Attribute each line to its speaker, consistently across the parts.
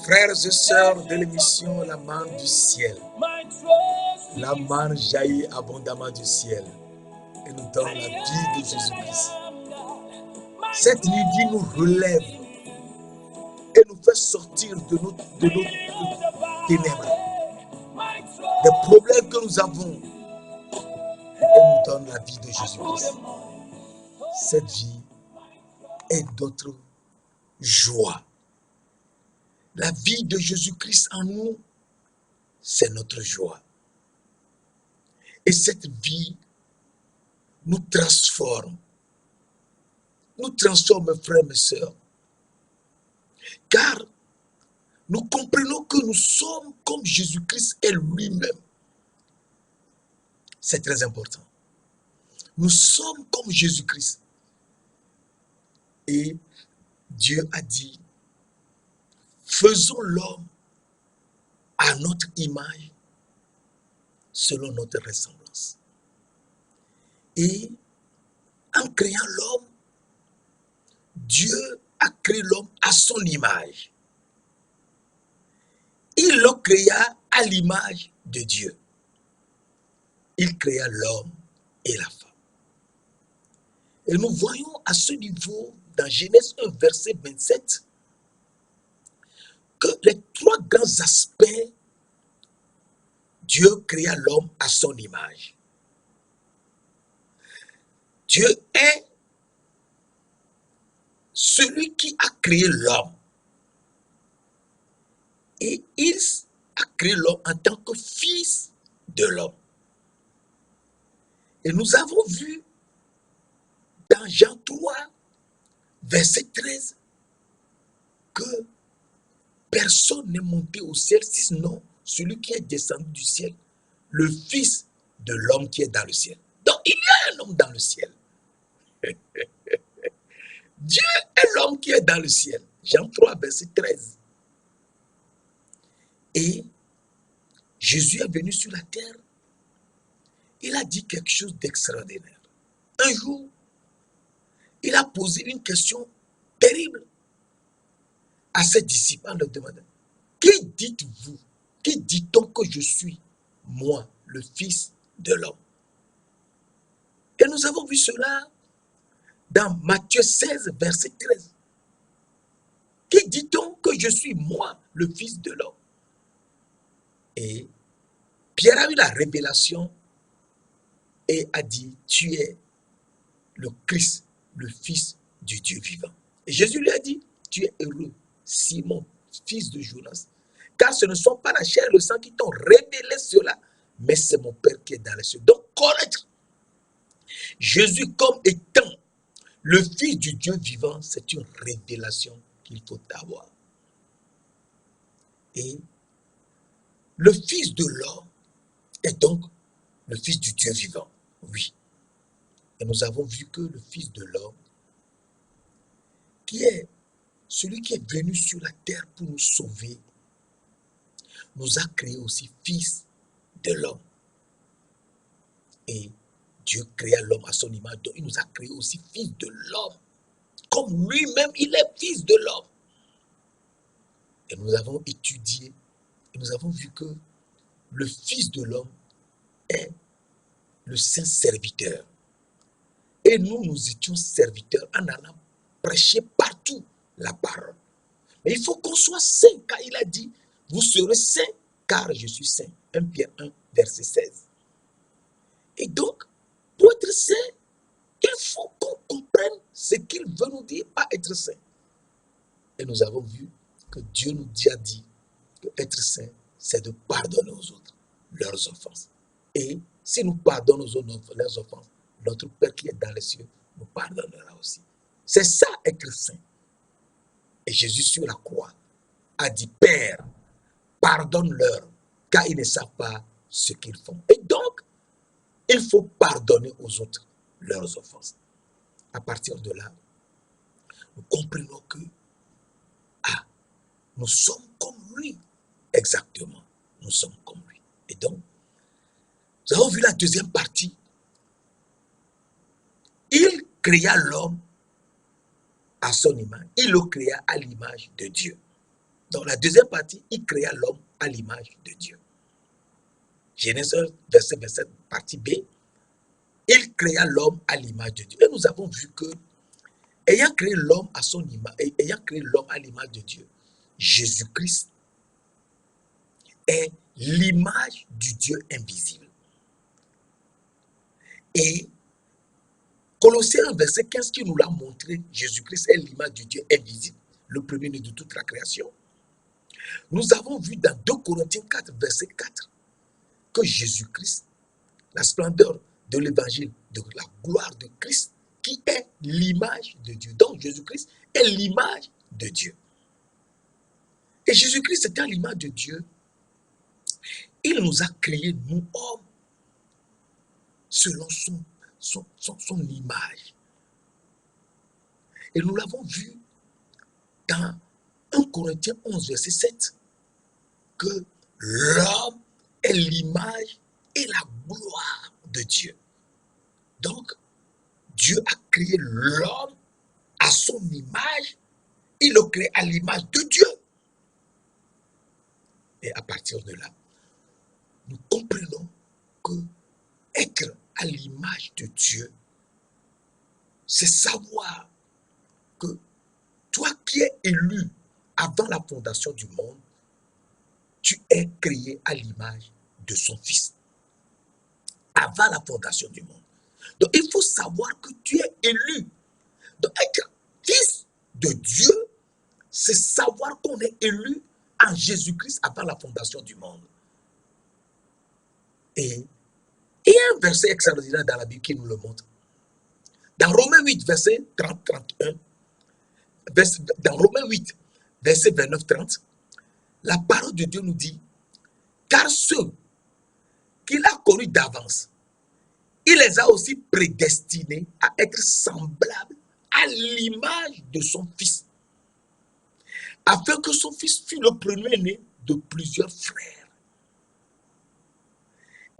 Speaker 1: Frères et sœurs de l'émission La manne du ciel, la manne jaillit abondamment du ciel et nous donne la vie de Jésus-Christ. Cette nuit nous relève et nous fait sortir de nos ténèbres, des problèmes que nous avons, et nous donne la vie de Jésus-Christ. Cette vie est notre joie. La vie de Jésus-Christ en nous, c'est notre joie. Et cette vie nous transforme. Nous transforme, mes frères, mes sœurs. Car nous comprenons que nous sommes comme Jésus-Christ est lui-même. C'est très important. Nous sommes comme Jésus-Christ. Et Dieu a dit, faisons l'homme à notre image, selon notre ressemblance. Et en créant l'homme, Dieu a créé l'homme à son image. Il le créa à l'image de Dieu. Il créa l'homme et la femme. Et nous voyons à ce niveau, dans Genèse 1, verset 27, que les trois grands aspects, Dieu créa l'homme à son image. Dieu est celui qui a créé l'homme. Et il a créé l'homme en tant que fils de l'homme. Et nous avons vu dans Jean 3, verset 13, que personne n'est monté au ciel, sinon celui qui est descendu du ciel, le Fils de l'homme qui est dans le ciel. Donc il y a un homme dans le ciel. Dieu est l'homme qui est dans le ciel. Jean 3, verset 13. Et Jésus est venu sur la terre. Il a dit quelque chose d'extraordinaire. Un jour, il a posé une question terrible à ses disciples en leur demandant, qui dites-vous, qui dit-on que je suis, moi, le Fils de l'homme? Et nous avons vu cela dans Matthieu 16, verset 13. Qui dit-on que je suis, moi, le Fils de l'homme? Et Pierre a eu la révélation et a dit, tu es le Christ, le Fils du Dieu vivant. Et Jésus lui a dit, tu es heureux, Simon, fils de Jonas, car ce ne sont pas la chair et le sang qui t'ont révélé cela, mais c'est mon Père qui est dans les cieux. Donc, connaître Jésus comme étant le Fils du Dieu vivant, c'est une révélation qu'il faut avoir. Et le Fils de l'homme est donc le Fils du Dieu vivant. Oui. Et nous avons vu que le Fils de l'homme, qui est celui qui est venu sur la terre pour nous sauver, nous a créé aussi Fils de l'homme. Et Dieu créa l'homme à son image, donc il nous a créé aussi Fils de l'homme. Comme lui-même, il est Fils de l'homme. Et nous avons étudié, et nous avons vu que le Fils de l'homme est le saint serviteur. Et nous étions serviteurs en allant prêcher partout la parole. Mais il faut qu'on soit saint, car il a dit, vous serez saints, car je suis saint. 1 Pierre 1, verset 16. Et donc, pour être saint, il faut qu'on comprenne ce qu'il veut nous dire par être saint. Et nous avons vu que Dieu nous a dit que être saint, c'est de pardonner aux autres leurs offenses. Et si nous pardonnons aux autres leurs offenses, notre Père qui est dans les cieux nous pardonnera aussi. C'est ça être saint. Et Jésus sur la croix a dit, Père, pardonne-leur, car ils ne savent pas ce qu'ils font. Et donc, il faut pardonner aux autres leurs offenses. À partir de là, nous comprenons que nous sommes comme lui. Exactement, nous sommes comme lui. Et donc, nous avons vu la deuxième partie. Il créa l'homme à son image. Il le créa à l'image de Dieu. Dans la deuxième partie, il créa l'homme à l'image de Dieu. Genèse 1, verset 27, partie B, il créa l'homme à l'image de Dieu. Et nous avons vu que, ayant créé l'homme à son image, ayant créé l'homme à l'image de Dieu, Jésus-Christ est l'image du Dieu invisible. Et Colossiens 1, verset 15, qui nous l'a montré, Jésus-Christ est l'image du Dieu invisible, le premier-né de toute la création. Nous avons vu dans 2 Corinthiens 4, verset 4, que Jésus-Christ, la splendeur de l'évangile, de la gloire de Christ, qui est l'image de Dieu. Donc Jésus-Christ est l'image de Dieu. Et Jésus-Christ étant l'image de Dieu, il nous a créés, nous hommes, selon son image. Et nous l'avons vu dans 1 Corinthiens 11, verset 7, que l'homme est l'image et la gloire de Dieu. Donc, Dieu a créé l'homme à son image, il le crée à l'image de Dieu. Et à partir de là, nous comprenons que être à l'image de Dieu, c'est savoir que toi qui es élu avant la fondation du monde, tu es créé à l'image de son Fils. Avant la fondation du monde. Donc il faut savoir que tu es élu. Donc être fils de Dieu, c'est savoir qu'on est élu en Jésus-Christ avant la fondation du monde. Et il y a un verset extraordinaire dans la Bible qui nous le montre. Dans Romains 8, verset 30-31, dans Romains 8, verset 29-30, la parole de Dieu nous dit, car ceux qu'il a connus d'avance, il les a aussi prédestinés à être semblables à l'image de son Fils, afin que son Fils fût le premier-né de plusieurs frères.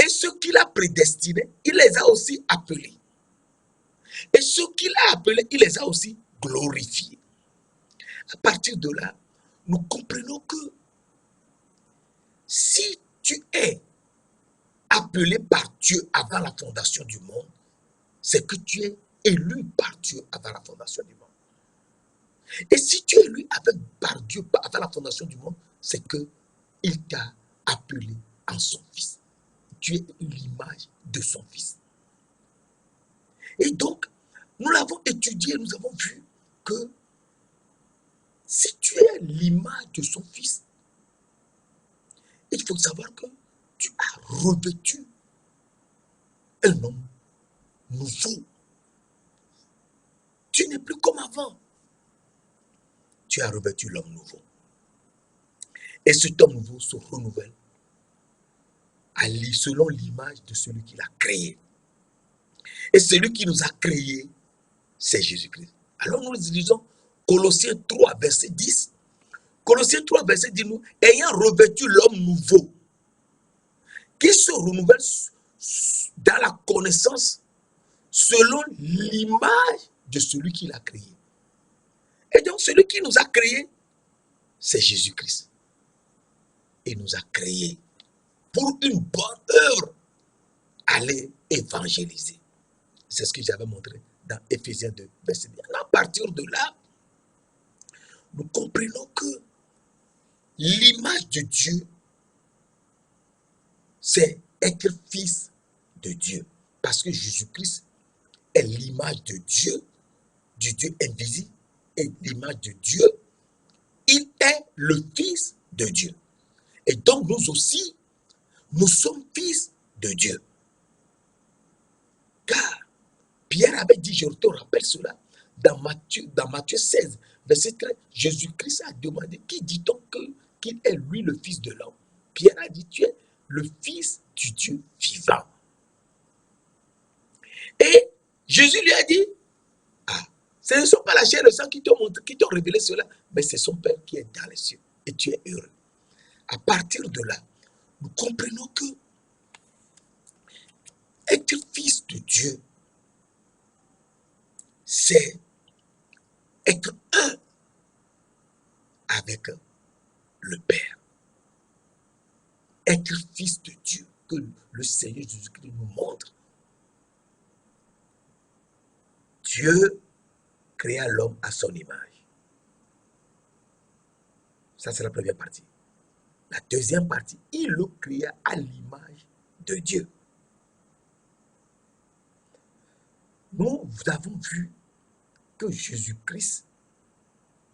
Speaker 1: Et ceux qu'il a prédestinés, il les a aussi appelés. Et ceux qu'il a appelés, il les a aussi glorifiés. À partir de là, nous comprenons que si tu es appelé par Dieu avant la fondation du monde, c'est que tu es élu par Dieu avant la fondation du monde. Et si tu es élu par Dieu avant la fondation du monde, c'est qu'il t'a appelé en son Fils. Tu es l'image de son Fils. Et donc, nous l'avons étudié, nous avons vu que si tu es l'image de son Fils, il faut savoir que tu as revêtu un homme nouveau. Tu n'es plus comme avant. Tu as revêtu l'homme nouveau. Et cet homme nouveau se renouvelle selon l'image de celui qui l'a créé. Et celui qui nous a créés, c'est Jésus-Christ. Alors nous disons Colossiens 3, verset 10. Colossiens 3, verset 10, nous, ayant revêtu l'homme nouveau, qui se renouvelle dans la connaissance selon l'image de celui qui l'a créé. Et donc celui qui nous a créés, c'est Jésus-Christ. Il nous a créés pour une bonne œuvre, aller évangéliser. C'est ce que j'avais montré dans Éphésiens 2, verset 10. À partir de là, nous comprenons que l'image de Dieu, c'est être fils de Dieu. Parce que Jésus-Christ est l'image de Dieu, du Dieu invisible, et l'image de Dieu. Il est le Fils de Dieu. Et donc nous aussi, nous sommes fils de Dieu. Car Pierre avait dit, je te rappelle cela, dans Matthieu 16, verset 13, Jésus-Christ a demandé, qui dit-on qu'il est lui le Fils de l'homme? Pierre a dit, tu es le Fils du Dieu vivant. Et Jésus lui a dit, ah, ce ne sont pas la chair et le sang qui t'ont révélé cela, mais c'est son Père qui est dans les cieux. Et tu es heureux. À partir de là, nous comprenons que être fils de Dieu, c'est être un avec le Père. Être fils de Dieu, que le Seigneur Jésus-Christ nous montre. Dieu créa l'homme à son image. Ça, c'est la première partie. La deuxième partie, il le créa à l'image de Dieu. Nous avons vu que Jésus-Christ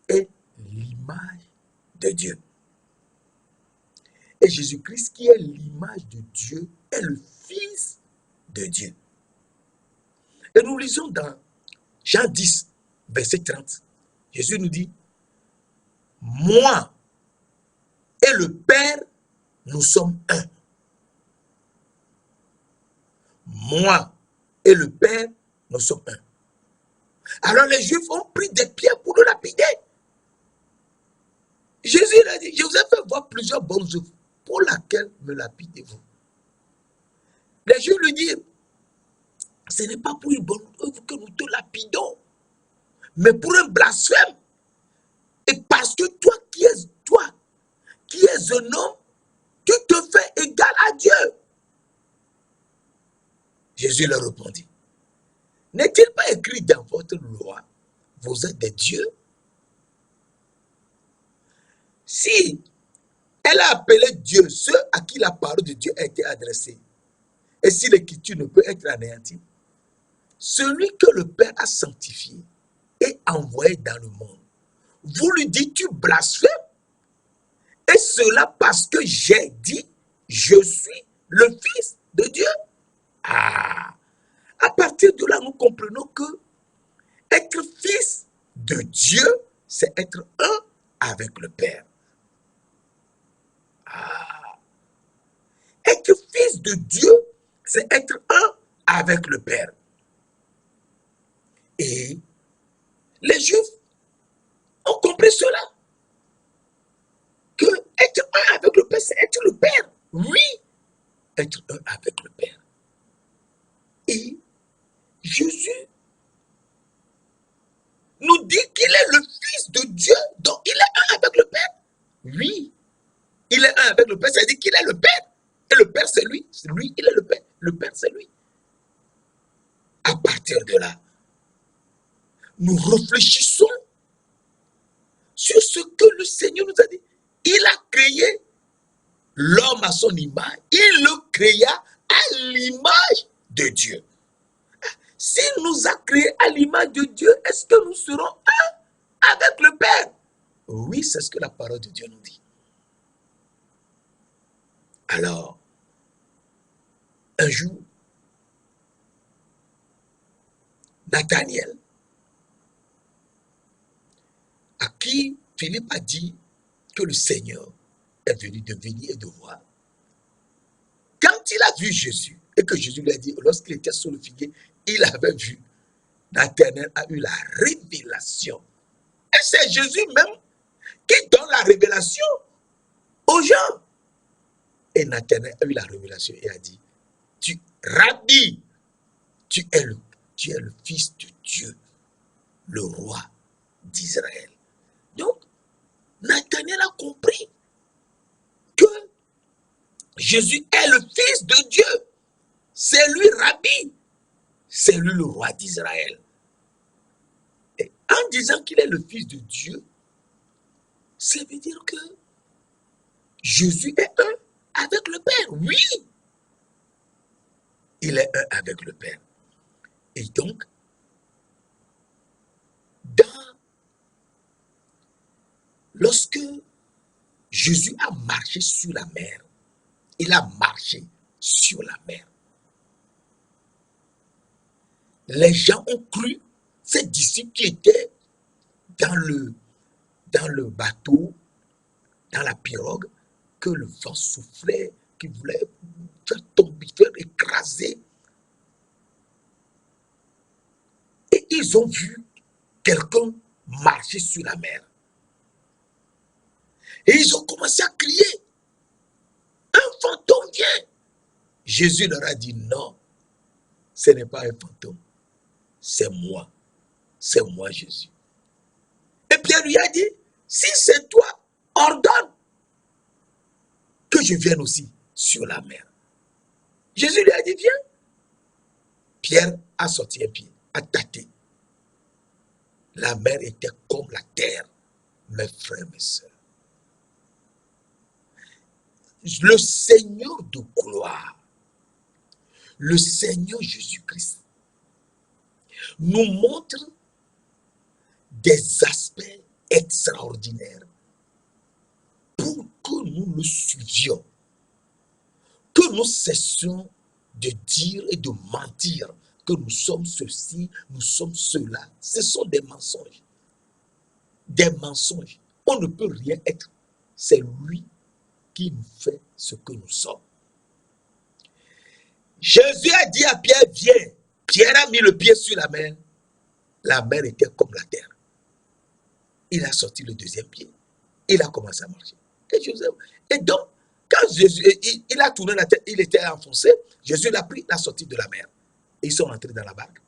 Speaker 1: est l'image de Dieu. Et Jésus-Christ, qui est l'image de Dieu, est le Fils de Dieu. Et nous lisons dans Jean 10, verset 30. Jésus nous dit, moi et le Père, nous sommes un. Moi et le Père, nous sommes un. Alors les Juifs ont pris des pierres pour le lapider. Jésus a dit, je vous ai fait voir plusieurs bonnes œuvres. Pour laquelle me lapidez-vous? Les Juifs lui disent, ce n'est pas pour une bonne œuvre que nous te lapidons, mais pour un blasphème. Et parce que toi qui es un homme, tu te fais égal à Dieu. Jésus leur répondit, n'est-il pas écrit dans votre loi, vous êtes des dieux? Si elle a appelé Dieu ceux à qui la parole de Dieu a été adressée, et si l'écriture ne peut être anéantie, celui que le Père a sanctifié et envoyé dans le monde, vous lui dites, tu blasphèmes, et cela parce que j'ai dit, je suis le Fils de Dieu. Ah, à partir de là, nous comprenons que être fils de Dieu, c'est être un avec le Père. Ah, être fils de Dieu, c'est être un avec le Père. Et les Juifs ont compris cela. Que être un avec le Père, c'est être le Père. Oui, être un avec le Père. Et Jésus nous dit qu'il est le Fils de Dieu, donc il est un avec le Père. Oui, il est un avec le Père, c'est-à-dire qu'il est le Père. Et le Père, c'est lui. Lui, il est le Père. Le Père, c'est lui. À partir de là, nous réfléchissons sur ce que le Seigneur nous a dit. Il a créé l'homme à son image. Il le créa à l'image de Dieu. S'il nous a créés à l'image de Dieu, est-ce que nous serons un avec le Père? Oui, c'est ce que la parole de Dieu nous dit. Alors, un jour, Nathanaël, à qui Philippe a dit que le Seigneur est venu de venir et de voir, quand il a vu Jésus, et que Jésus lui a dit, lorsqu'il était sur le figuier, il avait vu, Nathanaël a eu la révélation. Et c'est Jésus même qui donne la révélation aux gens. Et Nathanaël a eu la révélation et a dit, Rabbi, tu es le Fils de Dieu, le roi d'Israël. Donc, Nathanaël a compris que Jésus est le Fils de Dieu. C'est lui Rabbi. C'est lui le roi d'Israël. Et en disant qu'il est le Fils de Dieu, ça veut dire que Jésus est un avec le Père. Oui, il est un avec le Père. Et donc, lorsque Jésus a marché sur la mer, il a marché sur la mer. Les gens ont cru, ces disciples qui étaient dans le bateau, dans la pirogue, que le vent soufflait, qui voulait faire tomber, faire écraser. Et ils ont vu quelqu'un marcher sur la mer. Et ils ont commencé à crier, un fantôme vient. Jésus leur a dit, non, ce n'est pas un fantôme, c'est moi Jésus. Et Pierre lui a dit, si c'est toi, ordonne que je vienne aussi sur la mer. Jésus lui a dit, viens. Pierre a sorti un pied, a tâté. La mer était comme la terre, mes frères, mes sœurs. Le Seigneur de gloire, le Seigneur Jésus-Christ, nous montre des aspects extraordinaires pour que nous le suivions, que nous cessions de dire et de mentir que nous sommes ceci, nous sommes cela. Ce sont des mensonges. Des mensonges. On ne peut rien être. C'est lui qui nous fait ce que nous sommes. Jésus a dit à Pierre, viens. Pierre a mis le pied sur la mer. La mer était comme la terre. Il a sorti le deuxième pied. Il a commencé à marcher. Et donc, quand Jésus, il a tourné la tête, il était enfoncé, Jésus l'a pris, l'a sorti de la mer. Et ils sont rentrés dans la barque.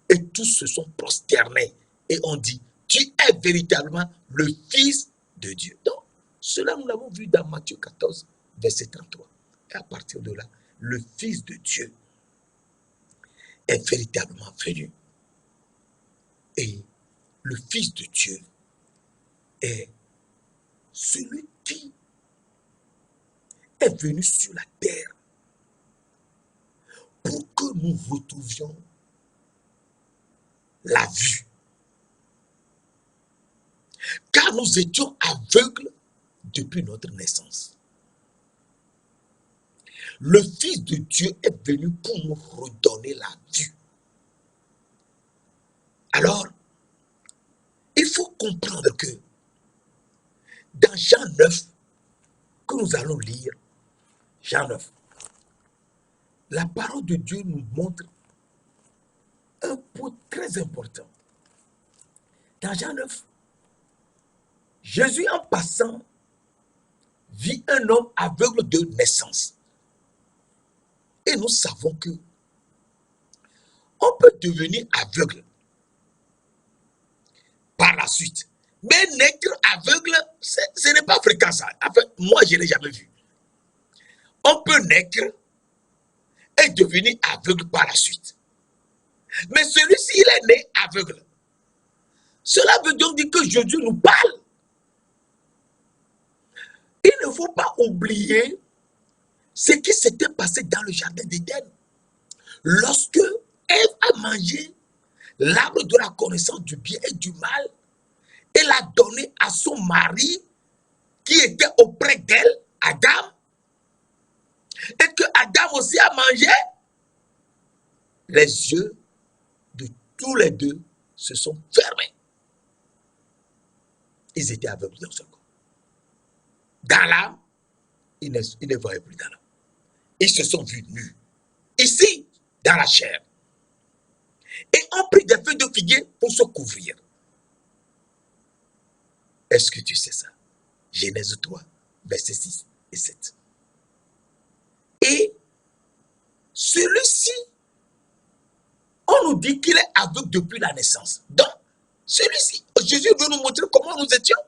Speaker 1: Et tous se sont prosternés. Et on dit, tu es véritablement le Fils de Dieu. Donc, cela nous l'avons vu dans Matthieu 14, verset 33. Et à partir de là, le Fils de Dieu est véritablement venu. Et le Fils de Dieu est celui qui est venu sur la terre pour que nous retrouvions la vue. Car nous étions aveugles depuis notre naissance. Le Fils de Dieu est venu pour nous redonner la vue. Alors, il faut comprendre que dans Jean 9, que nous allons lire, Jean 9, la parole de Dieu nous montre un point très important. Dans Jean 9, Jésus en passant vit un homme aveugle de naissance. Et nous savons que on peut devenir aveugle par la suite. Mais naître aveugle, ce n'est pas fréquent ça. En fait, moi, je ne l'ai jamais vu. On peut naître et devenir aveugle par la suite. Mais celui-ci, il est né aveugle. Cela veut donc dire que Jésus nous parle. Il ne faut pas oublier ce qui s'était passé dans le jardin d'Éden. Lorsque Ève a mangé l'arbre de la connaissance du bien et du mal, elle a donné à son mari qui était auprès d'elle, Adam, et que Adam aussi a mangé, les yeux de tous les deux se sont fermés. Ils étaient aveugles d'un seul coup. Dans l'âme, ils ne voyaient plus dans l'âme. Ils se sont vus nus. Ici, dans la chair. Et ont pris des feuilles de figuier pour se couvrir. Est-ce que tu sais ça? Genèse 3, versets 6 et 7. Et celui-ci, on nous dit qu'il est aveugle depuis la naissance. Donc, celui-ci, Jésus veut nous montrer comment nous étions.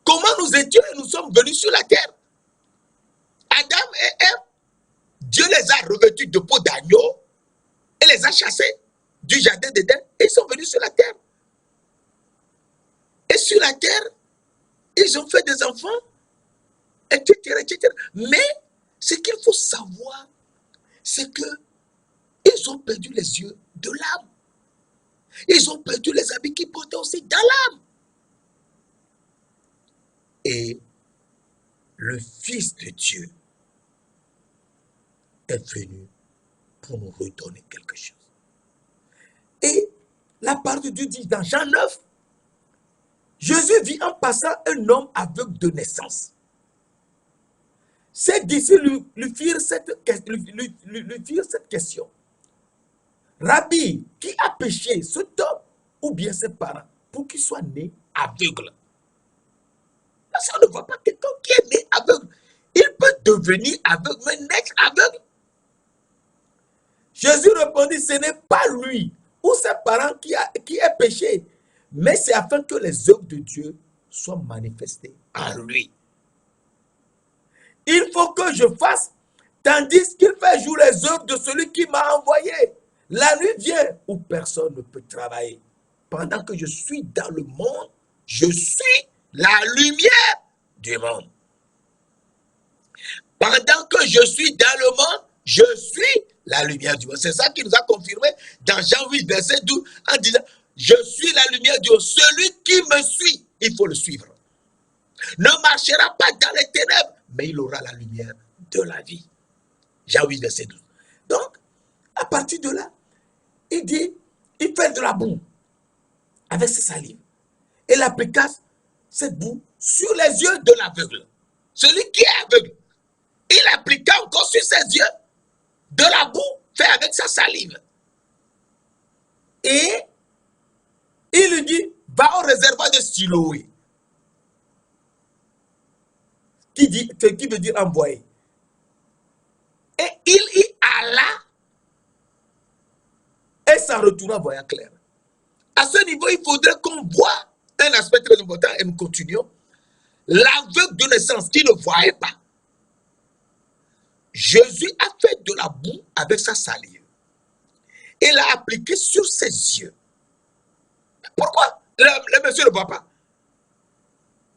Speaker 1: Comment nous étions et nous sommes venus sur la terre. Adam et Ève, Dieu les a revêtus de peau d'agneau et les a chassés du jardin d'Éden et ils sont venus sur la terre. Et sur la terre, ils ont fait des enfants, etc., etc. Mais ce qu'il faut savoir, c'est que ils ont perdu les yeux de l'âme. Ils ont perdu les habits qu'ils portaient aussi dans l'âme. Et le Fils de Dieu est venu pour nous redonner quelque chose. Et la parole de Dieu dit dans Jean 9, Jésus vit en passant un homme aveugle de naissance. Ses disciples lui firent cette question. Rabbi, qui a péché, cet homme ou bien ses parents, pour qu'il soit né aveugle? Parce qu'on ne voit pas quelqu'un qui est né aveugle. Il peut devenir aveugle, mais naître aveugle. Jésus répondit, ce n'est pas lui ou ses parents qui est péché, mais c'est afin que les œuvres de Dieu soient manifestées en lui. Il faut que je fasse, tandis qu'il fait jour les œuvres de celui qui m'a envoyé. La nuit vient où personne ne peut travailler. Pendant que je suis dans le monde, je suis la lumière du monde. Pendant que je suis dans le monde, je suis la lumière du monde. C'est ça qui nous a confirmé dans Jean 8, verset 12, en disant, je suis la lumière du monde. Celui qui me suit, il faut le suivre. Ne marchera pas dans les ténèbres, mais il aura la lumière de la vie. Jean 8, verset 12. Donc, à partir de là, il dit, il fait de la boue avec ses salives. Et il appliqua cette boue sur les yeux de l'aveugle. Celui qui est aveugle, il appliqua encore sur ses yeux de la boue fait avec sa salive. Et il lui dit, va au réservoir de Siloé. Qui veut dire envoyer. Et il y alla et s'en retourna voyant clair. À ce niveau, il faudrait qu'on voit un aspect très important et nous continuons. L'aveugle de naissance qui ne voyait pas. Jésus a fait de la boue avec sa salive. Et l'a appliqué sur ses yeux. Pourquoi le monsieur ne voit pas?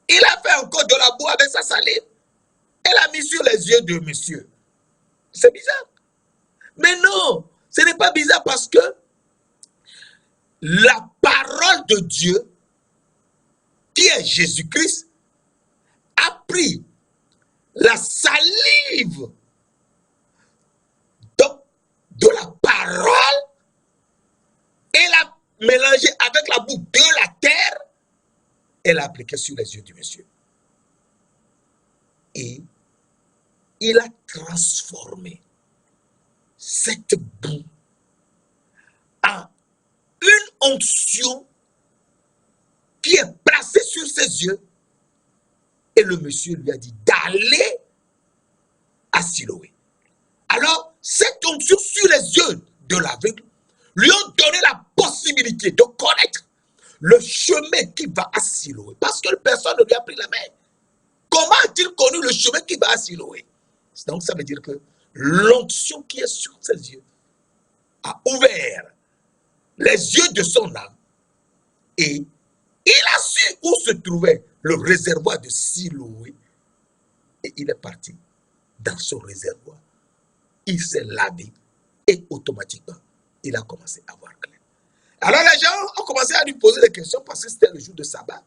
Speaker 1: Il a fait encore de la boue avec sa salive. Et l'a mis sur les yeux de monsieur. C'est bizarre. Mais non, ce n'est pas bizarre parce que la parole de Dieu, qui est Jésus-Christ, a pris la salive de la parole et l'a mélangée avec la boue de la terre et l'a appliquée sur les yeux du monsieur. Et il a transformé cette boue en une onction qui est placée sur ses yeux. Et le monsieur lui a dit d'aller à Siloé. Alors, cette onction sur les yeux de l'aveugle lui ont donné la possibilité de connaître le chemin qui va à Siloé. Parce que personne ne lui a pris la main. Comment a-t-il connu le chemin qui va à Siloé? Donc, ça veut dire que l'onction qui est sur ses yeux a ouvert les yeux de son âme et il a su où se trouvait le réservoir de Siloé et il est parti dans son réservoir. Il s'est lavé et automatiquement, il a commencé à voir clair. Alors les gens ont commencé à lui poser des questions parce que c'était le jour de sabbat.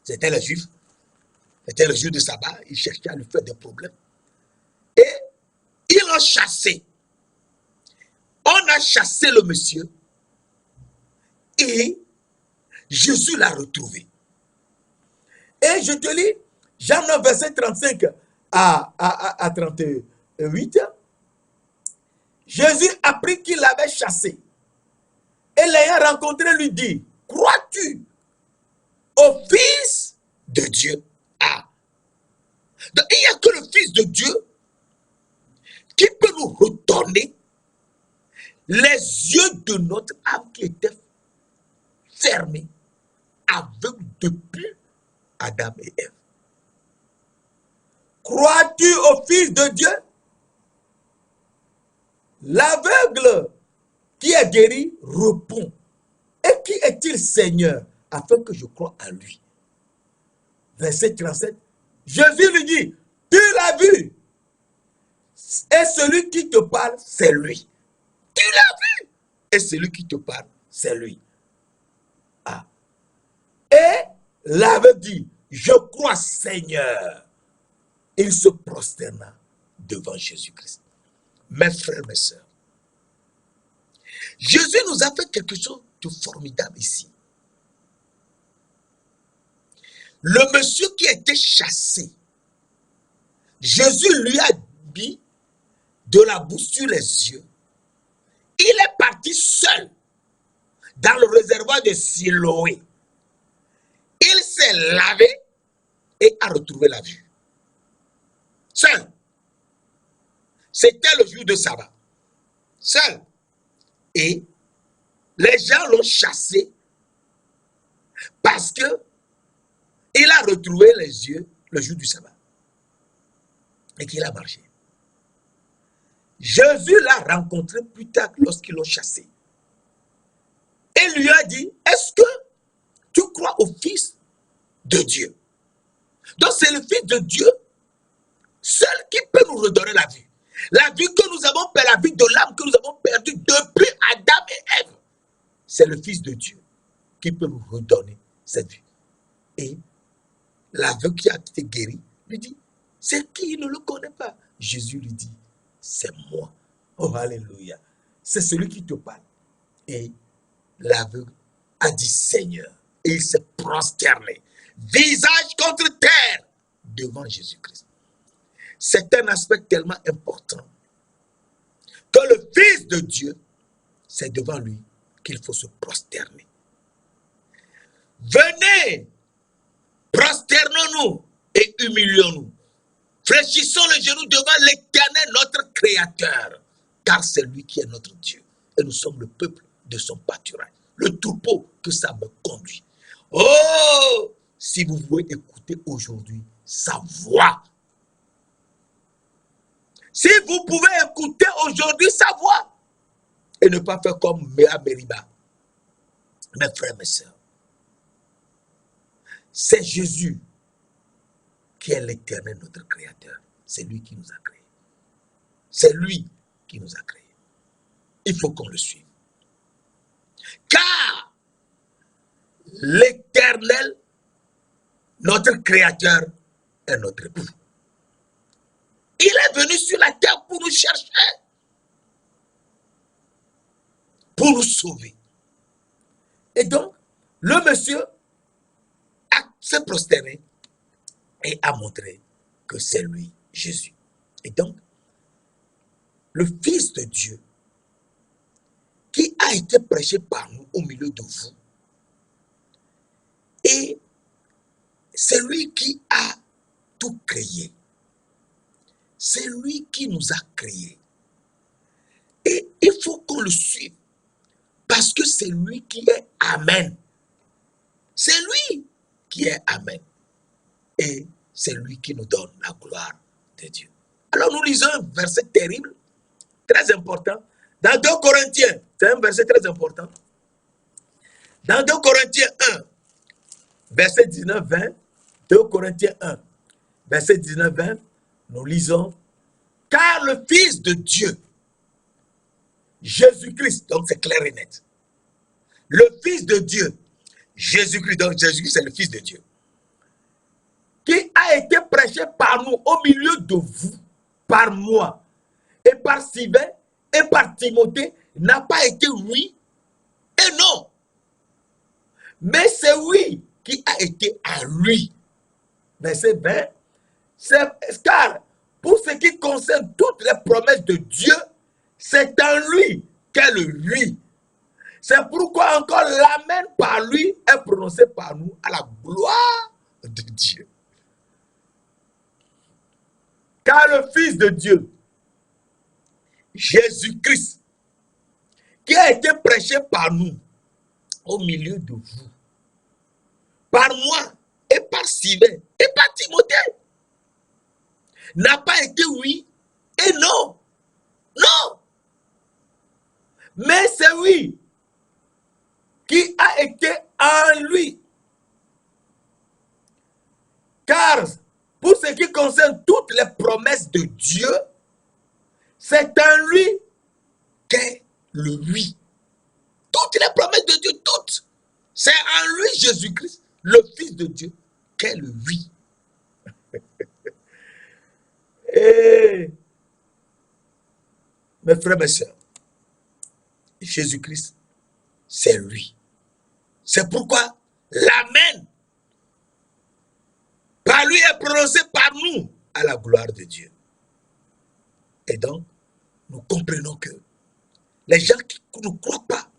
Speaker 1: C'était les Juifs. C'était le jour de sabbat. Ils cherchaient à lui faire des problèmes. Et ils l'ont chassé. On a chassé le monsieur et Jésus l'a retrouvé. Et je te lis, Jean 9, verset 35 à 38. Jésus apprit qu'il l'avait chassé. Et l'ayant rencontré, lui dit, crois-tu au Fils de Dieu? Ah. Donc, il n'y a que le Fils de Dieu qui peut nous redonner les yeux de notre âme qui étaient fermés, aveugles depuis Adam et Ève. Crois-tu au Fils de Dieu? L'aveugle qui est guéri répond. Et qui est-il Seigneur afin que je croie en lui? Verset 37. Jésus lui dit, tu l'as vu. Et celui qui te parle, c'est lui. Tu l'as vu. Et celui qui te parle, c'est lui. Ah. Et l'aveugle dit, je crois Seigneur. Il se prosterna devant Jésus-Christ. Mes frères, mes sœurs, Jésus nous a fait quelque chose de formidable ici. Le monsieur qui a été chassé, Jésus lui a mis de la boue sur les yeux. Il est parti seul dans le réservoir de Siloé. Il s'est lavé et a retrouvé la vue. Seul. C'était le jour de sabbat. Seul. Et les gens l'ont chassé parce que Il a retrouvé les yeux le jour du sabbat. Et qu'il a marché. Jésus l'a rencontré plus tard lorsqu'ils l'ont chassé. Et lui a dit, est-ce que tu crois au Fils de Dieu? Donc c'est le Fils de Dieu seul qui peut nous redonner la vie. La vie que nous avons perdue, la vie de l'âme que nous avons perdue depuis Adam et Ève. C'est le Fils de Dieu qui peut nous redonner cette vie. Et l'aveugle qui a été guéri lui dit, c'est qui? Il ne le connaît pas. Jésus lui dit, c'est moi. Oh, alléluia. C'est celui qui te parle. Et l'aveugle a dit, Seigneur. Et il s'est prosterné, visage contre terre, devant Jésus-Christ. C'est un aspect tellement important que le Fils de Dieu, c'est devant lui qu'il faut se prosterner. Venez, prosternons-nous et humilions-nous. Fléchissons les genoux devant l'Éternel, notre Créateur, car c'est lui qui est notre Dieu. Et nous sommes le peuple de son pâturage, le troupeau que ça me conduit. Oh, si vous voulez écouter aujourd'hui sa voix, si vous pouvez écouter aujourd'hui sa voix et ne pas faire comme Méa Meriba, mes frères, mes sœurs, c'est Jésus qui est l'Éternel, notre Créateur. C'est lui qui nous a créés. C'est lui qui nous a créés. Il faut qu'on le suive. Car l'Éternel, notre Créateur, est notre époux. Il est venu sur la terre pour nous chercher, pour nous sauver. Et donc, le monsieur s'est prosterné et a montré que c'est lui, Jésus. Et donc, le Fils de Dieu, qui a été prêché par nous au milieu de vous, et c'est lui qui a tout créé. C'est lui qui nous a créés. Et il faut qu'on le suive. Parce que c'est lui qui est Amen. C'est lui qui est Amen. Et c'est lui qui nous donne la gloire de Dieu. Alors nous lisons un verset terrible, très important, dans 2 Corinthiens. C'est un verset très important. Dans 2 Corinthiens 1, verset 19-20, 2 Corinthiens 1, verset 19-20, nous lisons, car le Fils de Dieu, Jésus-Christ, donc c'est clair et net. Le Fils de Dieu, Jésus-Christ, donc Jésus-Christ c'est le Fils de Dieu, qui a été prêché par nous au milieu de vous, par moi, et par Sylvain, et par Timothée, n'a pas été oui et non. Mais c'est oui qui a été à lui. Verset 20, c'est car pour ce qui concerne toutes les promesses de Dieu, c'est en lui qu'est le oui. C'est pourquoi encore l'amen par lui est prononcé par nous à la gloire de Dieu. Car le Fils de Dieu, Jésus-Christ, qui a été prêché par nous au milieu de vous, par moi et par Sylvain et par Timothée, n'a pas été oui et non. Non. Mais c'est oui qui a été en lui. Car pour ce qui concerne toutes les promesses de Dieu, c'est en lui qu'est le oui. Toutes les promesses de Dieu, toutes. C'est en lui, Jésus-Christ, le Fils de Dieu, qu'est le oui. Et mes frères, mes sœurs, Jésus-Christ, c'est lui. C'est pourquoi l'amen par lui est prononcé par nous à la gloire de Dieu. Et donc, nous comprenons que les gens qui ne croient pas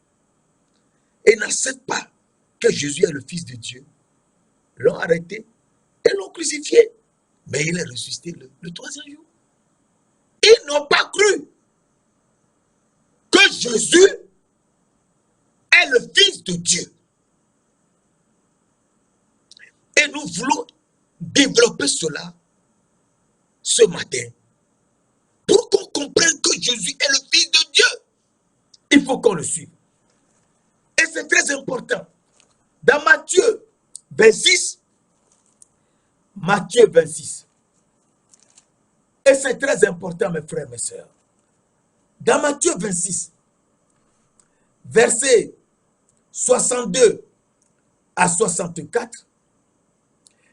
Speaker 1: et n'acceptent pas que Jésus est le Fils de Dieu l'ont arrêté et l'ont crucifié. Mais il est ressuscité le 3e jour. Ils n'ont pas cru que Jésus est le Fils de Dieu. Et Et nous voulons développer cela ce matin pour qu'on comprenne que Jésus est le Fils de Dieu. Il faut qu'on le suive. Et c'est très important. Dans Matthieu 26, Matthieu 26. Et c'est très important, mes frères, mes sœurs. Dans Matthieu 26, versets 62 à 64,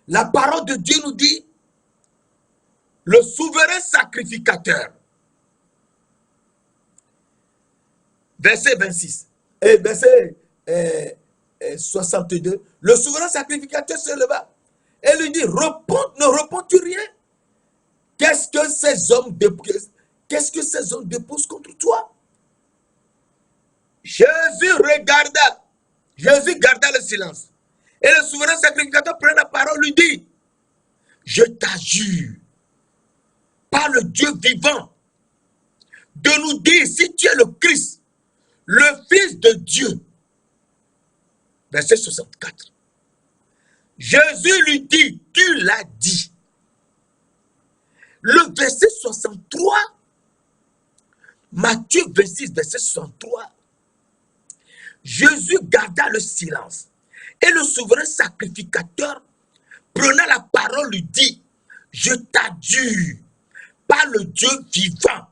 Speaker 1: la parole de Dieu nous dit, le souverain sacrificateur, verset 26, et verset 62, le souverain sacrificateur se leva et lui dit, ne réponds-tu rien? Qu'est-ce que ces hommes déposent contre toi? Jésus garda le silence. Et le souverain sacrificateur prend la parole, lui dit, je t'adjure, par le Dieu vivant, de nous dire si tu es le Christ, le Fils de Dieu. Verset 64. Jésus lui dit, tu l'as dit. Le verset 63, Matthieu 26, verset 63, Jésus garda le silence. Et le souverain sacrificateur, prenant la parole, lui dit, je t'adjure, par le Dieu vivant,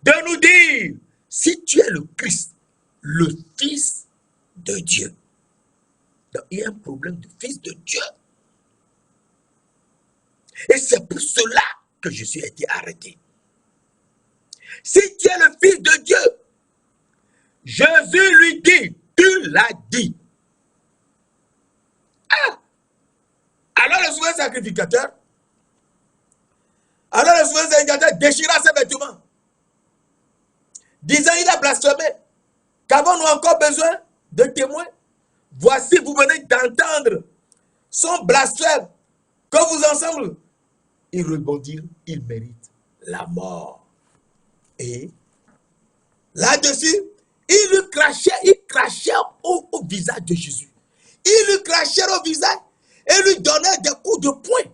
Speaker 1: de nous dire si tu es le Christ, le Fils de Dieu. Donc, il y a un problème de Fils de Dieu. Et c'est pour cela que Jésus a été arrêté. Si tu es le Fils de Dieu, Jésus lui dit, tu l'as dit. Ah! Alors le souverain sacrificateur déchira ses vêtements, disant, il a blasphémé. Qu'avons-nous encore besoin de témoins? Voici, vous venez d'entendre son blasphème, que vous ensemble. Il rebondit, il mérite la mort. Et là-dessus, il crachait au visage de Jésus. Il lui crachait au visage et lui donnait des coups de poing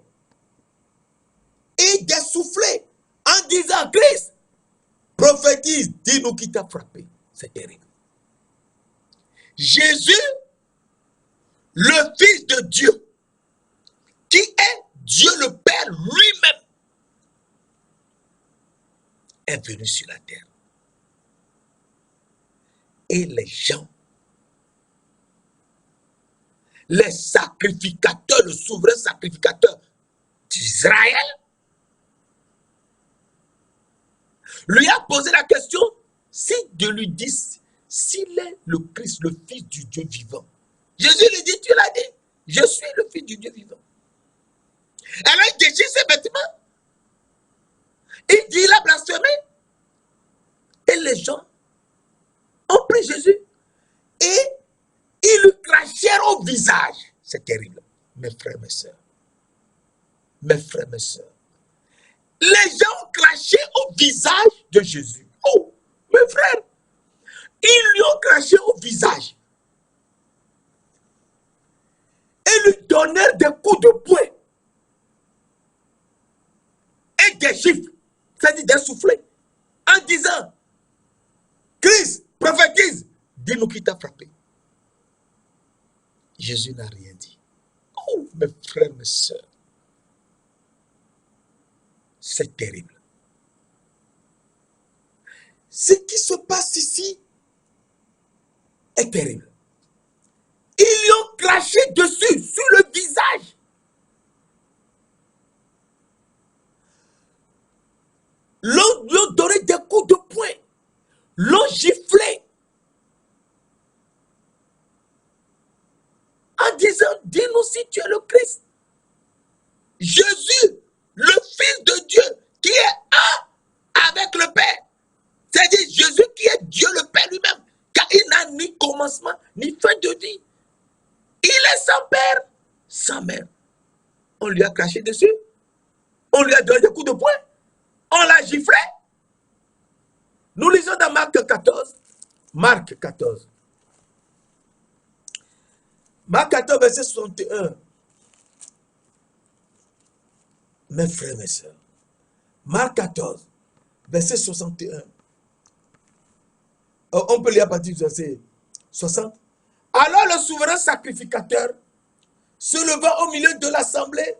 Speaker 1: et des soufflets en disant, Christ, prophétise, dis-nous qui t'a frappé. C'est terrible. Jésus, le Fils de Dieu, qui est Dieu le Père lui-même, est venu sur la terre. Et les gens, les sacrificateurs, le souverain sacrificateur d'Israël, lui a posé la question, si Dieu lui dit s'il est le Christ, le Fils du Dieu vivant. Jésus lui dit, tu l'as dit, je suis le Fils du Dieu vivant. Alors il déchire ses vêtements. Il dit, il a blasphémé. Et les gens ont pris Jésus et ils lui crachèrent au visage. C'est terrible. Mes frères, mes sœurs. Mes frères, mes sœurs. Les gens ont craché au visage de Jésus. Oh, mes frères. Ils lui ont craché au visage. Et lui donnèrent des coups de poing. Et des gifles. C'est-à-dire des soufflets. En disant, Christ, prophétise, dis-nous qui t'a frappé. Jésus n'a rien dit. Oh, mes frères, mes sœurs. C'est terrible. Ce qui se passe ici est terrible. Ils lui ont craché dessus, sur le visage. L'ont donné des coups de poing. L'ont giflé. En disant, dis-nous si tu es le Christ. Jésus, le Fils de Dieu, qui est un avec le Père. C'est-à-dire Jésus qui est Dieu le Père lui-même, car il n'a ni commencement, ni fin de vie. Il est sans père, sans mère. On lui a craché dessus. On lui a donné des coups de poing. On l'a giflé. Nous lisons dans Marc 14. Marc 14. Marc 14, verset 61 Mes frères, mes sœurs, Marc 14, verset 61. On peut lire à partir du verset 60. Alors le souverain sacrificateur, se levant au milieu de l'assemblée,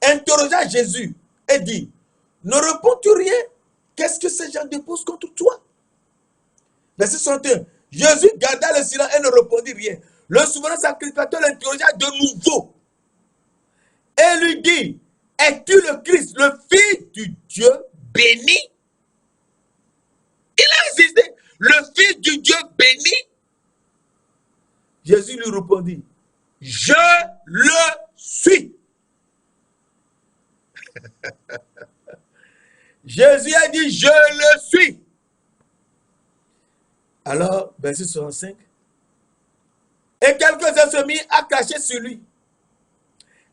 Speaker 1: interrogea Jésus et dit, ne réponds-tu rien? Qu'est-ce que ces gens déposent contre toi? Verset 61. Jésus garda le silence et ne répondit rien. Le souverain sacrificateur l'interrogea de nouveau et lui dit, es-tu le Christ, le Fils du Dieu béni? Il a insisté, le Fils du Dieu béni? Jésus lui répondit, je le suis. Jésus a dit, je le suis. Alors, verset 65. Et quelques-uns se mirent à cracher sur lui,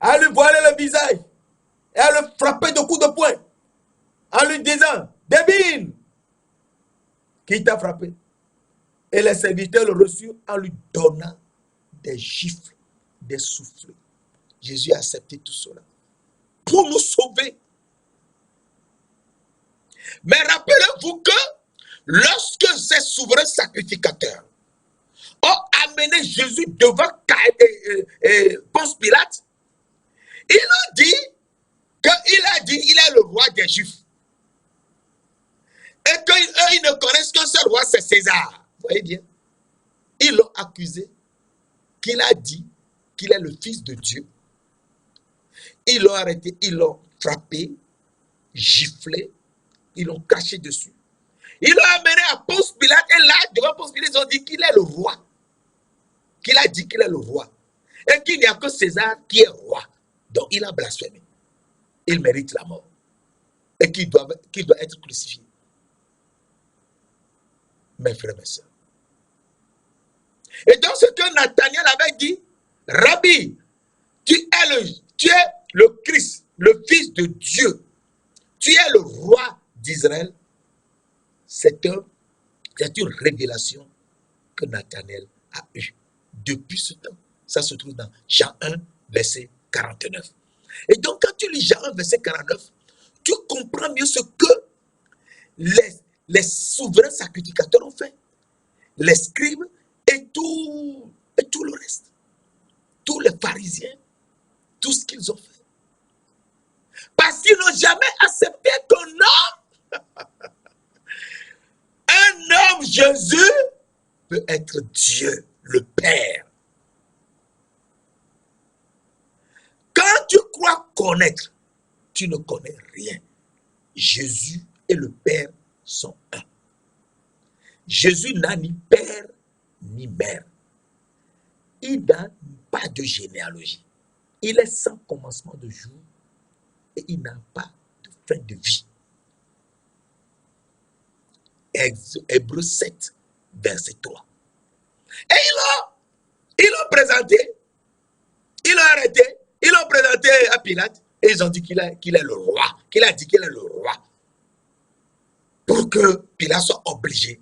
Speaker 1: à lui voiler le visage, et à le frapper de coups de poing, en lui disant, débile, qui t'a frappé? Et les serviteurs le reçurent en lui donnant des gifles, des soufflets. Jésus a accepté tout cela pour nous sauver. Mais rappelez-vous que lorsque ces souverains sacrificateurs ont amené Jésus devant Ponce Pilate, ils ont dit qu'il est le roi des Juifs. Et qu'eux, ils ne connaissent qu'un seul roi, c'est César. Vous voyez bien? Ils l'ont accusé qu'il a dit qu'il est le Fils de Dieu. Ils l'ont arrêté, ils l'ont frappé, giflé, ils l'ont caché dessus. Ils l'ont amené à Ponce Pilate et là, devant Ponce Pilate, ils ont dit qu'il est le roi. Qu'il a dit qu'il est le roi. Et qu'il n'y a que César qui est roi. Donc il a blasphémé. Il mérite la mort. Et qu'il doit être crucifié. Mes frères, mes sœurs. Et donc ce que Nathanaël avait dit, Rabbi, tu es le Christ, le Fils de Dieu. Tu es le roi d'Israël. C'est une révélation que Nathanaël a eue. Depuis ce temps, ça se trouve dans Jean 1, verset 49. Et donc, quand tu lis Jean 1, verset 49, tu comprends mieux ce que les souverains sacrificateurs ont fait, les scribes et tout le reste. Tous les pharisiens, tout ce qu'ils ont fait. Parce qu'ils n'ont jamais accepté un homme, Jésus, peut être Dieu, le Père. Quand tu crois connaître, tu ne connais rien. Jésus et le Père sont un. Jésus n'a ni père ni mère. Il n'a pas de généalogie. Il est sans commencement de jour et il n'a pas de fin de vie. Hébreux 7, verset 3. Et ils l'ont présenté, ils l'ont arrêté, ils l'ont présenté à Pilate et ils ont dit qu'il est le roi, qu'il a dit qu'il est le roi. Pour que Pilate soit obligé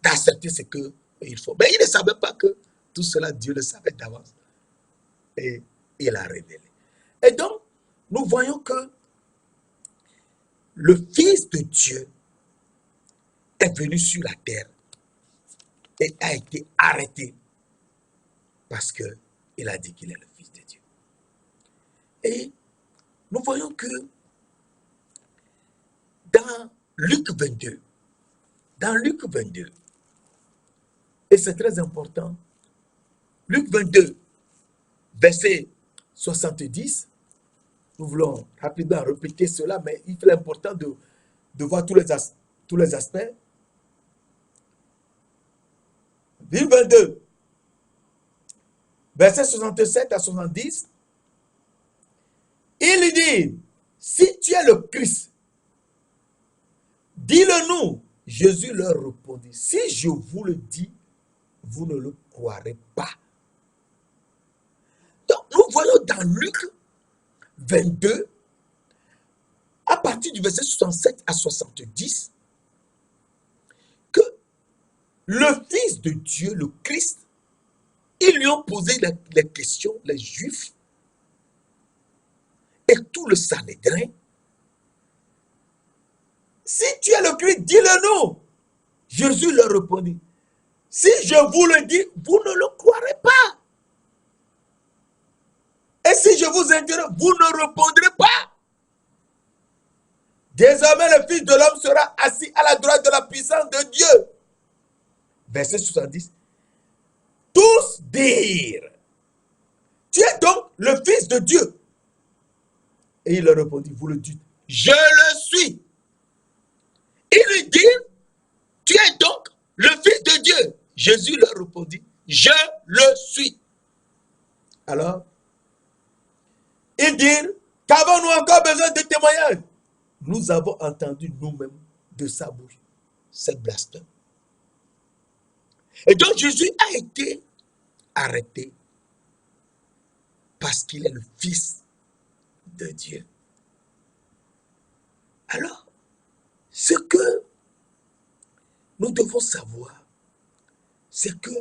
Speaker 1: d'accepter ce qu'il faut. Mais il ne savait pas que tout cela, Dieu le savait d'avance. Et il a révélé. Et donc, nous voyons que le Fils de Dieu est venu sur la terre et a été arrêté parce qu'il a dit qu'il est le Fils de Dieu. Et nous voyons que dans Luc 22, et c'est très important, Luc 22, verset 70, nous voulons rapidement répéter cela, mais il est important de voir tous les aspects. Luc 22, verset 67 à 70, il dit, si tu es le Christ, dis-le-nous. Jésus leur répondit, si je vous le dis, vous ne le croirez pas. Donc, nous voyons dans Luc 22, à partir du verset 67 à 70, que le Fils de Dieu, le Christ, ils lui ont posé les questions, les Juifs. et tout le Sanhédrin, si tu es le Christ, dis-le nous. Jésus leur répondit, si je vous le dis, vous ne le croirez pas. Et si je vous interroge, vous ne répondrez pas. Désormais, le Fils de l'homme sera assis à la droite de la puissance de Dieu. Verset 70. Tous dirent, tu es donc le Fils de Dieu. Et il leur répondit, vous le dites, je le suis. Il lui dit, tu es donc le Fils de Dieu. Jésus leur répondit, je le suis. Alors, ils dirent, qu'avons-nous encore besoin de témoignages? Nous avons entendu nous-mêmes de sa bouche cette blasphème. Et donc Jésus a été arrêté parce qu'il est le Fils de Dieu. Alors, ce que nous devons savoir, c'est que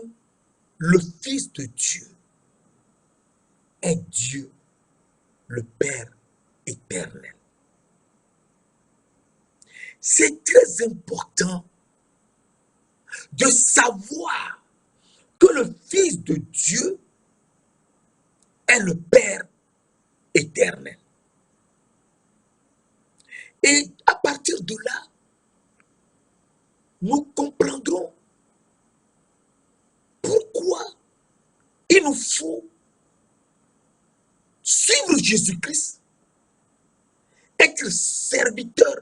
Speaker 1: le Fils de Dieu est Dieu, le Père éternel. C'est très important de savoir que le Fils de Dieu est le Père éternel. Et à partir de là, nous comprendrons pourquoi il nous faut suivre Jésus-Christ, être serviteur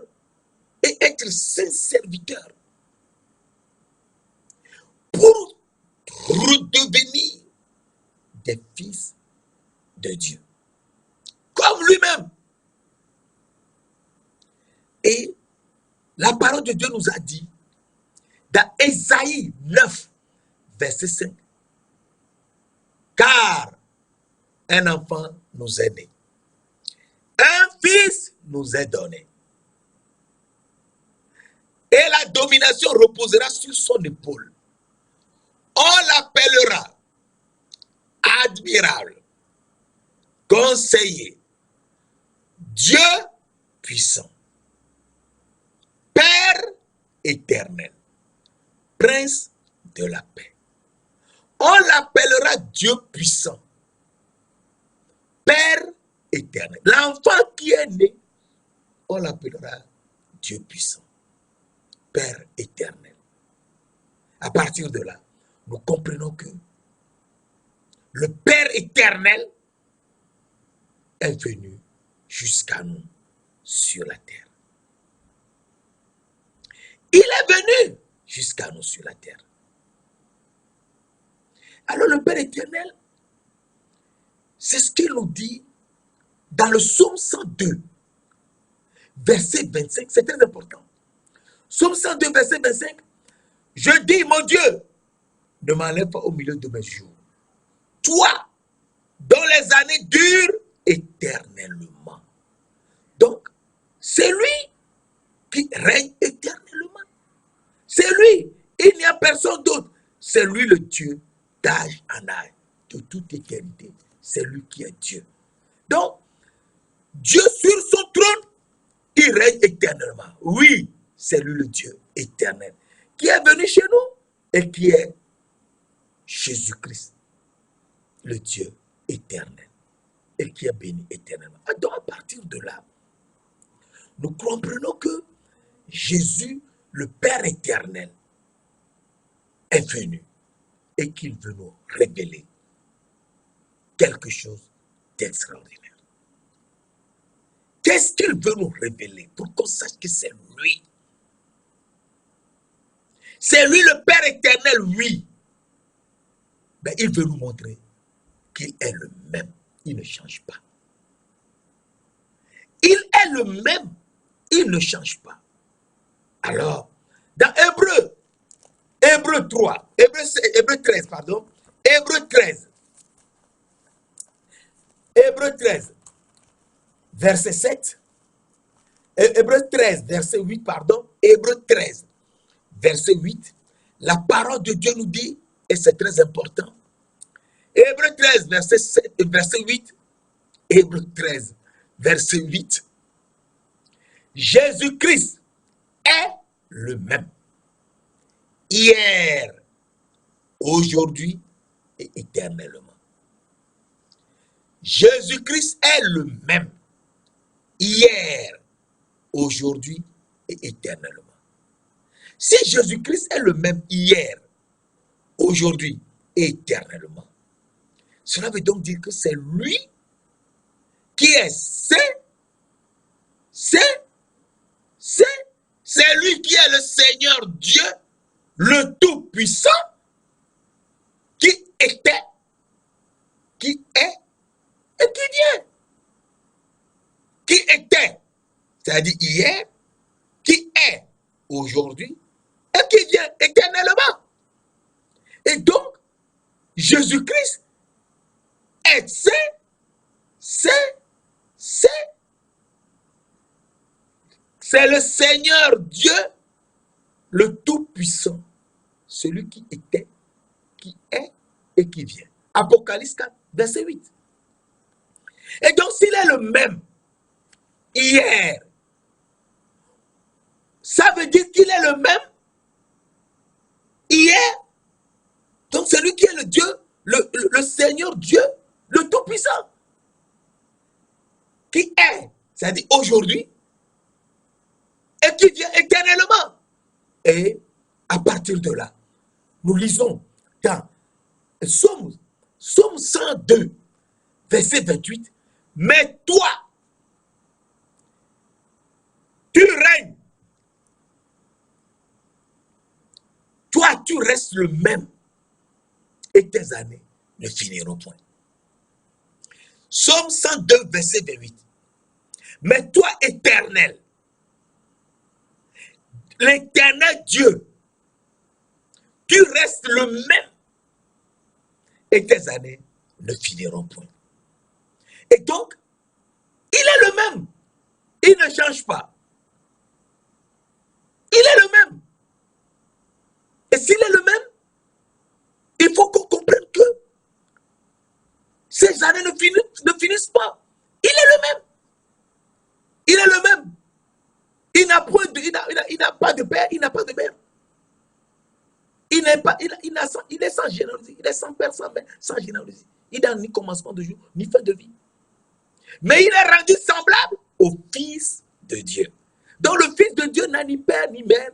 Speaker 1: et être saint serviteur pour redevenir des fils de Dieu, comme lui-même. Et la parole de Dieu nous a dit, dans Ésaïe 9, verset 5, car un enfant nous est né, un fils nous est donné, et la domination reposera sur son épaule. On l'appellera admirable, conseiller, Dieu puissant, Père éternel, Prince de la paix. On l'appellera Dieu puissant, Père éternel. L'enfant qui est né, on l'appellera Dieu puissant, Père éternel. À partir de là, nous comprenons que le Père éternel est venu jusqu'à nous sur la terre. Il est venu jusqu'à nous sur la terre. Alors le Père éternel, c'est ce qu'il nous dit dans le psaume 102, verset 25, c'est très important. Psaume 102, verset 25, je dis, mon Dieu, ne m'enlève pas au milieu de mes jours. Toi, dont les années durent éternellement. Donc, c'est lui qui règne éternellement. C'est lui. Il n'y a personne d'autre. C'est lui le Dieu d'âge en âge, de toute éternité. C'est lui qui est Dieu. Donc, Dieu sur son trône, il règne éternellement. Oui, c'est lui le Dieu éternel qui est venu chez nous et qui est Jésus-Christ, le Dieu éternel et qui est béni éternellement. Donc, à partir de là, nous comprenons que Jésus, le Père éternel, est venu et qu'il veut nous révéler quelque chose d'extraordinaire. Qu'est-ce qu'il veut nous révéler pour qu'on sache que c'est lui? C'est lui le Père éternel, oui. Mais il veut nous montrer qu'il est le même. Il ne change pas. Il est le même. Il ne change pas. Alors, dans Hébreu 3, Hébreu 13, pardon, Hébreu 13, verset 7, Hébreu 13, verset 8, pardon, Hébreu 13, verset 8, la parole de Dieu nous dit, et c'est très important, Hébreu 13, verset 8, Hébreu 13, verset 8. Jésus-Christ est le même. Hier, aujourd'hui et éternellement. Jésus-Christ est le même. Hier, aujourd'hui et éternellement. Si Jésus-Christ est le même hier, aujourd'hui et éternellement, cela veut donc dire que c'est lui qui est c'est lui qui est le Seigneur Dieu, le Tout-Puissant, qui était, qui est et qui vient. Qui était, c'est-à-dire hier, qui est aujourd'hui et qui vient éternellement. Et donc, Jésus-Christ est c'est le Seigneur Dieu, le Tout-Puissant, celui qui était, qui est et qui vient. Apocalypse 4, verset 8. Et donc, s'il est le même hier, ça veut dire qu'il est le même hier. Donc, c'est lui qui est le Dieu, le Seigneur Dieu, le Tout-Puissant, qui est, c'est-à-dire aujourd'hui, et qui vient éternellement. Et à partir de là, nous lisons dans Psaume 102, verset 28, mais toi, tu règnes. Toi, tu restes le même. Et tes années ne finiront point. Psaume 102, verset 28. Mais toi, éternel, l'éternel Dieu, tu restes le même. Et tes années ne finiront point. Et donc, il est le même. Il ne change pas. Il est le même. Et s'il est le même, il faut qu'on comprenne que ces années ne finissent pas. Il est le même. Il est le même. Il n'a pas de père, il n'a pas de mère. Il est sans généalogie. Il est sans père, sans mère, sans généalogie. Il n'a ni commencement de jour, ni fin de vie. Mais il est rendu semblable au Fils de Dieu. Donc le Fils de Dieu n'a ni père, ni mère.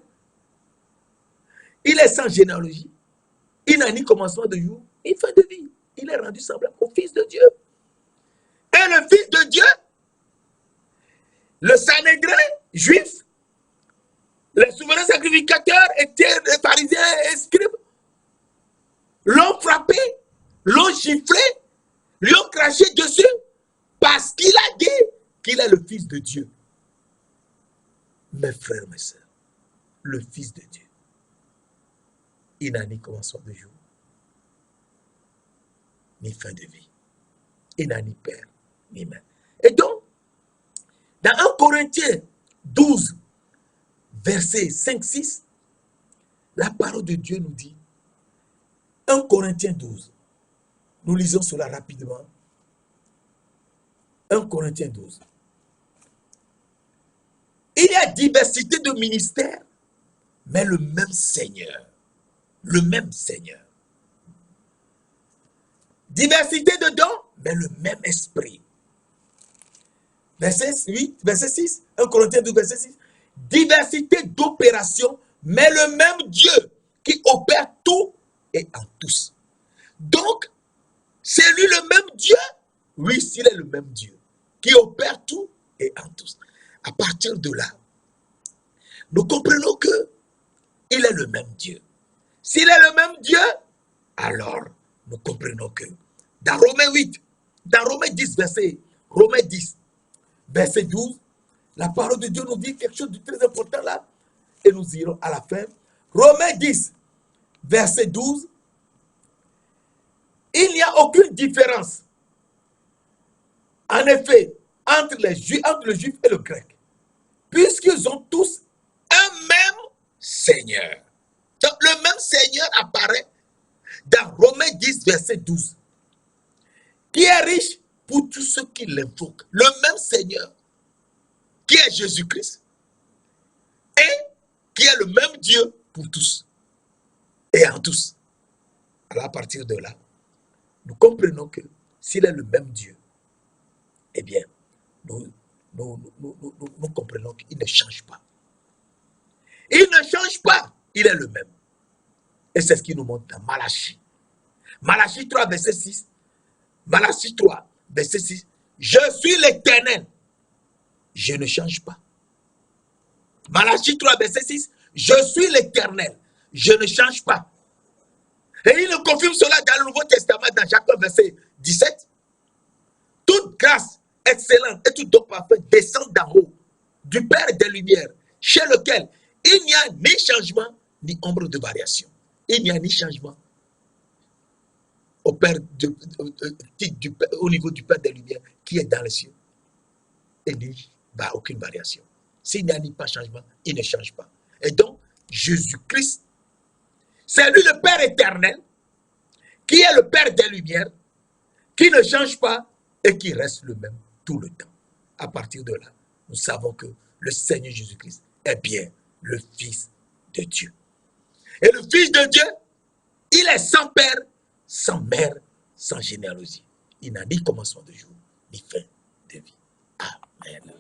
Speaker 1: Il est sans généalogie. Il n'a ni commencement de jour, ni fin de vie. Il est rendu semblable au Fils de Dieu. Et le Fils de Dieu, le Sanhédrin juif, les souverains sacrificateurs, étaient les pharisiens et scribes, l'ont frappé, l'ont giflé, lui ont craché dessus parce qu'il a dit qu'il est le Fils de Dieu. Mes frères, mes sœurs, le Fils de Dieu, il n'a ni commencement de jour, ni fin de vie. Il n'a ni père, ni mère. Et donc, dans 1 Corinthiens 12, verset 5-6, la parole de Dieu nous dit, 1 Corinthiens 12, nous lisons cela rapidement. 1 Corinthiens 12. Il y a diversité de ministères, mais le même Seigneur. Le même Seigneur. Diversité de dons, mais le même esprit. Verset 8, verset 6, 1 Corinthiens 12, verset 6. Diversité d'opérations, mais le même Dieu qui opère tout et en tous. Donc, c'est lui le même Dieu. Oui, s'il est le même Dieu qui opère tout et en tous. À partir de là, nous comprenons que il est le même Dieu. S'il est le même Dieu, alors nous comprenons que dans Romains 8, dans Romains 10, verset 12, la parole de Dieu nous dit quelque chose de très important là, et nous irons à la fin. Romains 10, verset 12, il n'y a aucune différence, en effet, entre le juif et le grec, puisqu'ils ont tous un même Seigneur. Donc, le même Seigneur apparaît dans Romains 10, verset 12, qui est riche pour tous ceux qui l'invoquent. Le même Seigneur qui est Jésus-Christ et qui est le même Dieu pour tous et en tous. Alors à partir de là, nous comprenons que s'il est le même Dieu, eh bien, nous comprenons qu'il ne change pas. Il ne change pas, il est le même. Et c'est ce qui nous montre dans Malachie. Malachie 3, verset 6. Malachie 3, verset 6. Je suis l'Éternel, je ne change pas. Malachie 3, verset 6. Je suis l'Éternel, je ne change pas. Et il nous confirme cela dans le Nouveau Testament, dans Jacques 1, verset 17. Toute grâce excellente et tout don parfait descend d'en haut, du Père des Lumières, chez lequel il n'y a ni changement, ni ombre de variation. Il n'y a ni changement au niveau du Père des Lumières qui est dans les cieux. Il n'y a aucune variation. S'il n'y a pas de changement, il ne change pas. Et donc, Jésus-Christ, c'est lui le Père éternel, qui est le Père des Lumières, qui ne change pas et qui reste le même tout le temps. À partir de là, nous savons que le Seigneur Jésus-Christ est bien le Fils de Dieu. Et le Fils de Dieu, il est sans père, sans mère, sans généalogie. Il n'a ni commencement de jour, ni fin de vie. Amen.